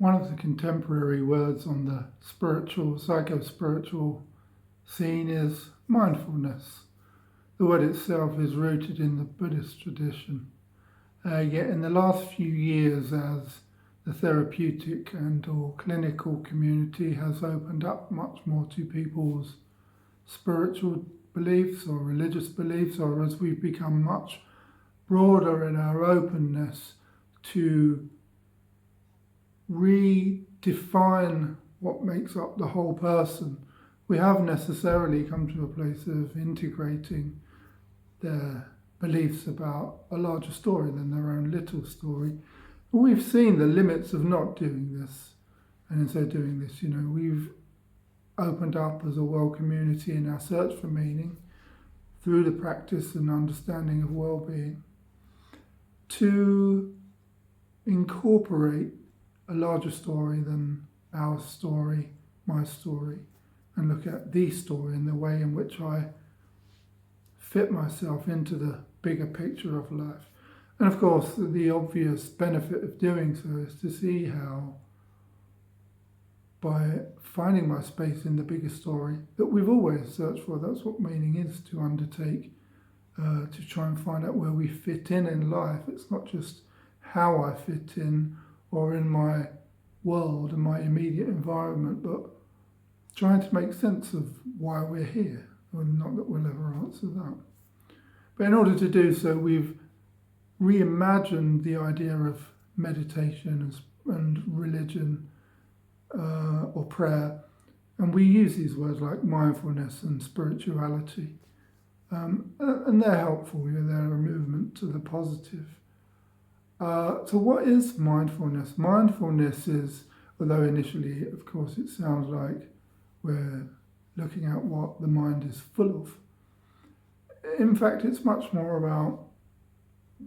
One of the contemporary words on the psycho-spiritual scene is mindfulness. The word itself is rooted in the Buddhist tradition. Yet in the last few years, as the therapeutic and or clinical community has opened up much more to people's spiritual beliefs or religious beliefs, or as we've become much broader in our openness to redefine what makes up the whole person, we have necessarily come to a place of integrating their beliefs about a larger story than their own little story. We've seen the limits of not doing this, and instead of doing this, we've opened up as a world community in our search for meaning through the practice and understanding of well-being to incorporate a larger story than our story, my story, and look at the story and the way in which I fit myself into the bigger picture of life. And of course, the obvious benefit of doing so is to see how, by finding my space in the bigger story that we've always searched for, that's what meaning is, to undertake, to try and find out where we fit in life. It's not just how I fit in or in my world and my immediate environment, but trying to make sense of why we're here. Well, not that we'll ever answer that. But in order to do so, we've reimagined the idea of meditation and religion or prayer. And we use these words like mindfulness and spirituality. And they're helpful, they're a movement to the positive. So what is mindfulness? Mindfulness is, although initially, of course, it sounds like we're looking at what the mind is full of. In fact, it's much more about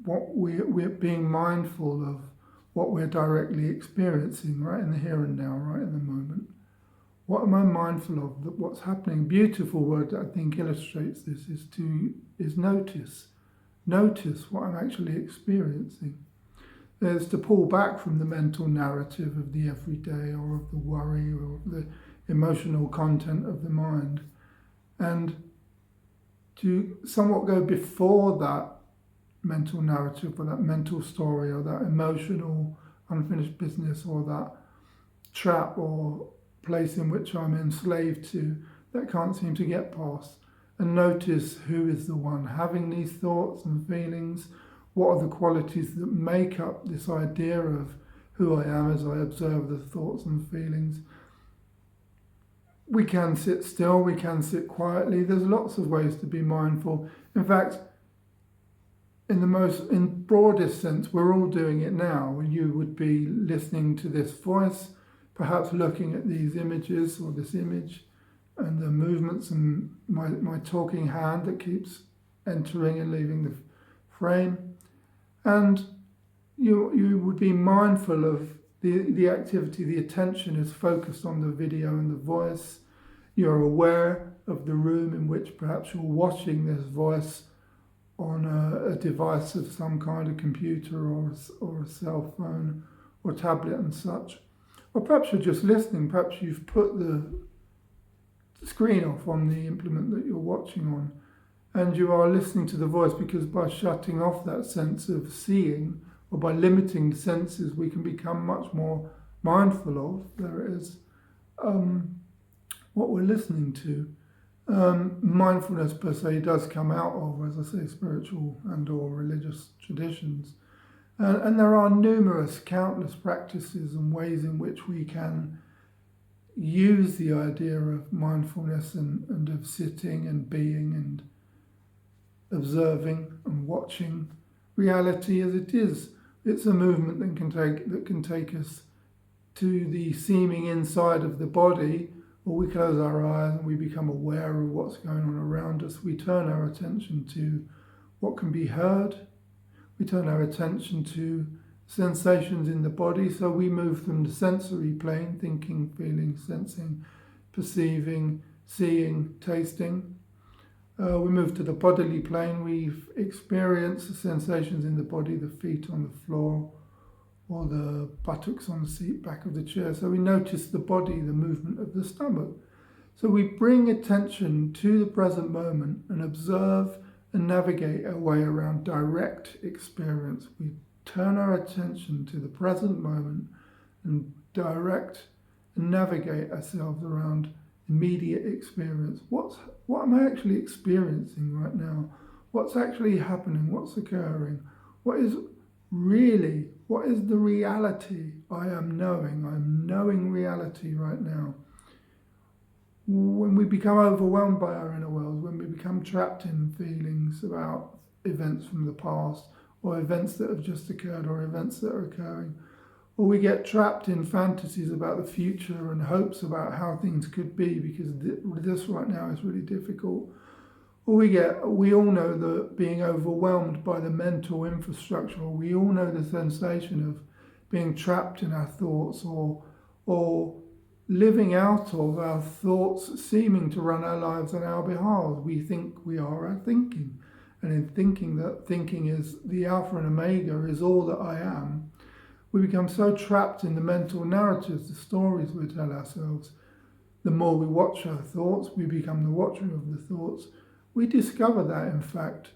what we're being mindful of, what we're directly experiencing right in the here and now, right in the moment. What am I mindful of? That what's happening? A beautiful word that I think illustrates this is notice. Notice what I'm actually experiencing. There's to pull back from the mental narrative of the everyday or of the worry or of the emotional content of the mind, and to somewhat go before that mental narrative or that mental story or that emotional unfinished business or that trap or place in which I'm enslaved to that can't seem to get past, and notice who is the one having these thoughts and feelings. What are the qualities that make up this idea of who I am as I observe the thoughts and feelings? We can sit still, we can sit quietly. There's lots of ways to be mindful. In fact, in broadest sense, we're all doing it now. You would be listening to this voice, perhaps looking at these images or this image and the movements and my talking hand that keeps entering and leaving the frame. And you would be mindful of the activity. The attention is focused on the video and the voice. You're aware of the room in which perhaps you're watching this voice on a device of some kind, a computer or a cell phone or tablet and such. Or perhaps you're just listening. Perhaps you've put the screen off on the implement that you're watching on, and you are listening to the voice, because by shutting off that sense of seeing, or by limiting the senses, we can become much more mindful of, there it is, what we're listening to. Mindfulness per se does come out of, as I say, spiritual and or religious traditions. And there are countless practices and ways in which we can use the idea of mindfulness and of sitting and being and observing and watching reality as it is. It's a movement that can take us to the seeming inside of the body, or we close our eyes and we become aware of what's going on around us. We turn our attention to what can be heard. We turn our attention to sensations in the body, so we move from the sensory plane, thinking, feeling, sensing, perceiving, seeing, tasting. We move to the bodily plane. We've experienced the sensations in the body, the feet on the floor, or the buttocks on the seat back of the chair. So we notice the body, the movement of the stomach. So we bring attention to the present moment and observe and navigate our way around direct experience. We turn our attention to the present moment and direct and navigate ourselves around immediate experience. What am I actually experiencing right now? What's actually happening? What's occurring? What is the reality I am knowing? I'm knowing reality right now. When we become overwhelmed by our inner world, when we become trapped in feelings about events from the past, or events that have just occurred, or events that are occurring, or we get trapped in fantasies about the future and hopes about how things could be because this right now is really difficult, or we all know that being overwhelmed by the mental infrastructure, or we all know the sensation of being trapped in our thoughts, or living out of our thoughts seeming to run our lives on our behalf. We think we are our thinking. And in thinking that thinking is the alpha and omega, is all that I am, we become so trapped in the mental narratives, the stories we tell ourselves. The more we watch our thoughts, we become the watcher of the thoughts. We discover that, in fact,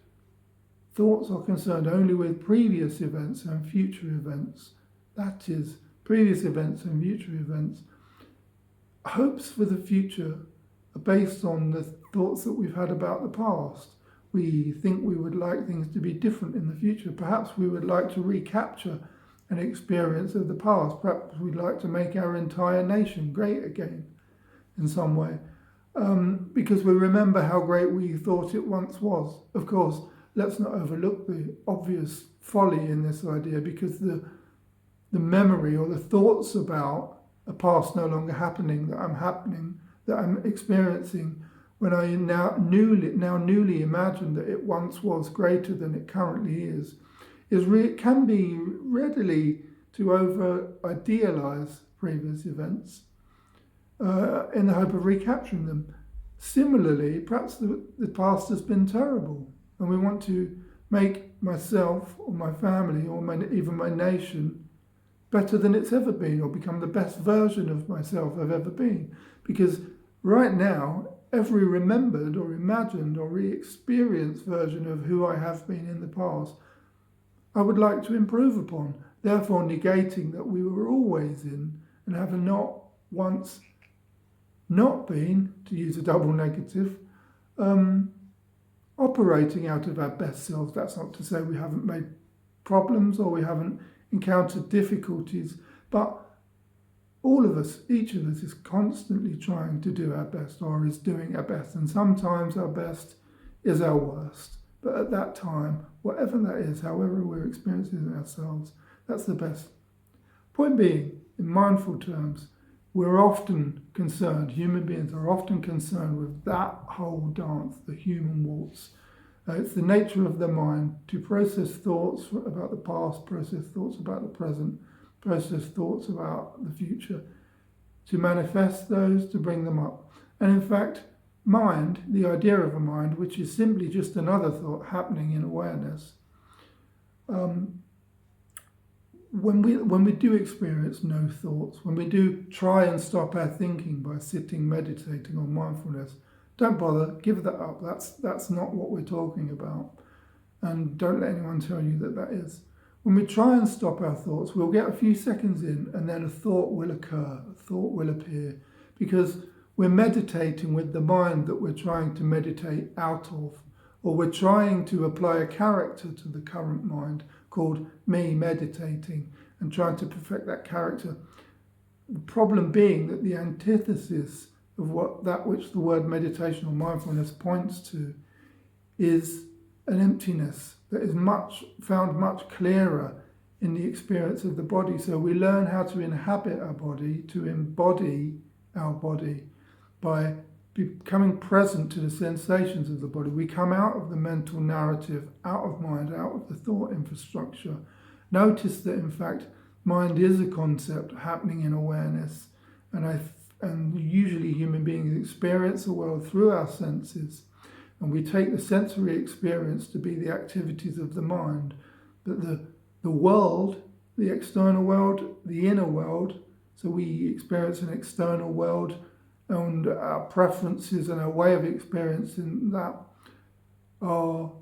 thoughts are concerned only with previous events and future events. That is, previous events and future events. Hopes for the future are based on the thoughts that we've had about the past. We think we would like things to be different in the future. Perhaps we would like to recapture an experience of the past. Perhaps we'd like to make our entire nation great again in some way, because we remember how great we thought it once was. Of course, let's not overlook the obvious folly in this idea, because the memory or the thoughts about a past no longer happening, that I'm experiencing, when I now newly imagine that it once was greater than it currently is can be readily to over-idealize previous events in the hope of recapturing them. Similarly, perhaps the past has been terrible, and we want to make myself or my family or even my nation better than it's ever been, or become the best version of myself I've ever been. Because right now, every remembered or imagined or re-experienced version of who I have been in the past, I would like to improve upon, therefore negating that we were always in and have not once not been, to use a double negative, operating out of our best selves. That's not to say we haven't made problems or we haven't encountered difficulties, but all of us, each of us, is constantly trying to do our best, or is doing our best, and sometimes our best is our worst. But at that time, whatever that is, however we're experiencing ourselves, that's the best. Point being, in mindful terms, we're often concerned, human beings are often concerned with that whole dance, the human waltz. It's the nature of the mind to process thoughts about the past, process thoughts about the present, process thoughts about the future, to manifest those, to bring them up. And in fact, mind, the idea of a mind, which is simply just another thought happening in awareness, when we do experience no thoughts, when we do try and stop our thinking by sitting, meditating on mindfulness, don't bother, give that up. That's not what we're talking about. And don't let anyone tell you that is. When we try and stop our thoughts, we'll get a few seconds in and then a thought will occur, a thought will appear, because we're meditating with the mind that we're trying to meditate out of, or we're trying to apply a character to the current mind called me meditating and trying to perfect that character. The problem being that the antithesis of that which the word meditation or mindfulness points to is an emptiness that is found much clearer in the experience of the body. So we learn how to inhabit our body, to embody our body by becoming present to the sensations of the body. We come out of the mental narrative, out of mind, out of the thought infrastructure. Notice that in fact mind is a concept happening in awareness, and usually human beings experience the world through our senses, and we take the sensory experience to be the activities of the mind. But the world the external world, the inner world. So we experience an external world, and our preferences and our way of experiencing that are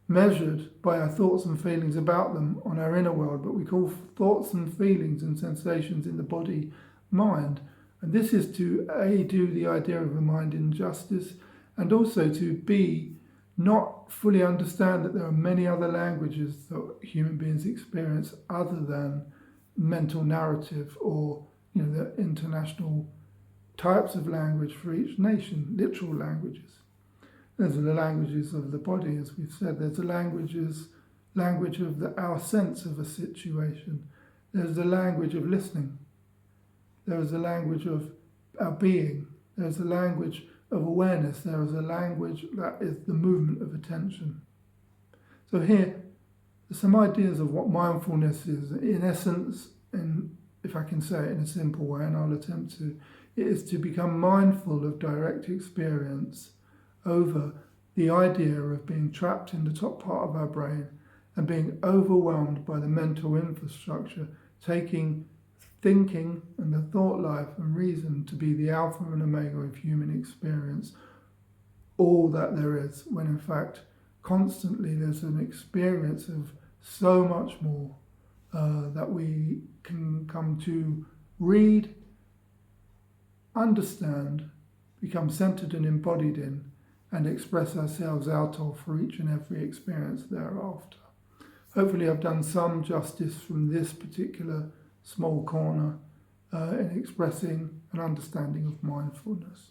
measured by our thoughts and feelings about them on our inner world, but we call thoughts and feelings and sensations in the body mind. And this is to A, do the idea of a mind injustice, and also to B, not fully understand that there are many other languages that human beings experience other than mental narrative, or the international types of language for each nation, literal languages. There's the languages of the body, as we've said. There's the language of our sense of a situation. There's the language of listening. There is the language of our being. There's the language of awareness. There is a language that is the movement of attention. So here, there's some ideas of what mindfulness is. In essence, and if I can say it in a simple way, and I'll attempt to, it is to become mindful of direct experience over the idea of being trapped in the top part of our brain and being overwhelmed by the mental infrastructure, taking thinking and the thought life and reason to be the alpha and omega of human experience, all that there is, when in fact constantly there's an experience of so much more that we can come to read, understand, become centered and embodied in, and express ourselves out of for each and every experience thereafter. Hopefully I've done some justice from this particular small corner in expressing an understanding of mindfulness.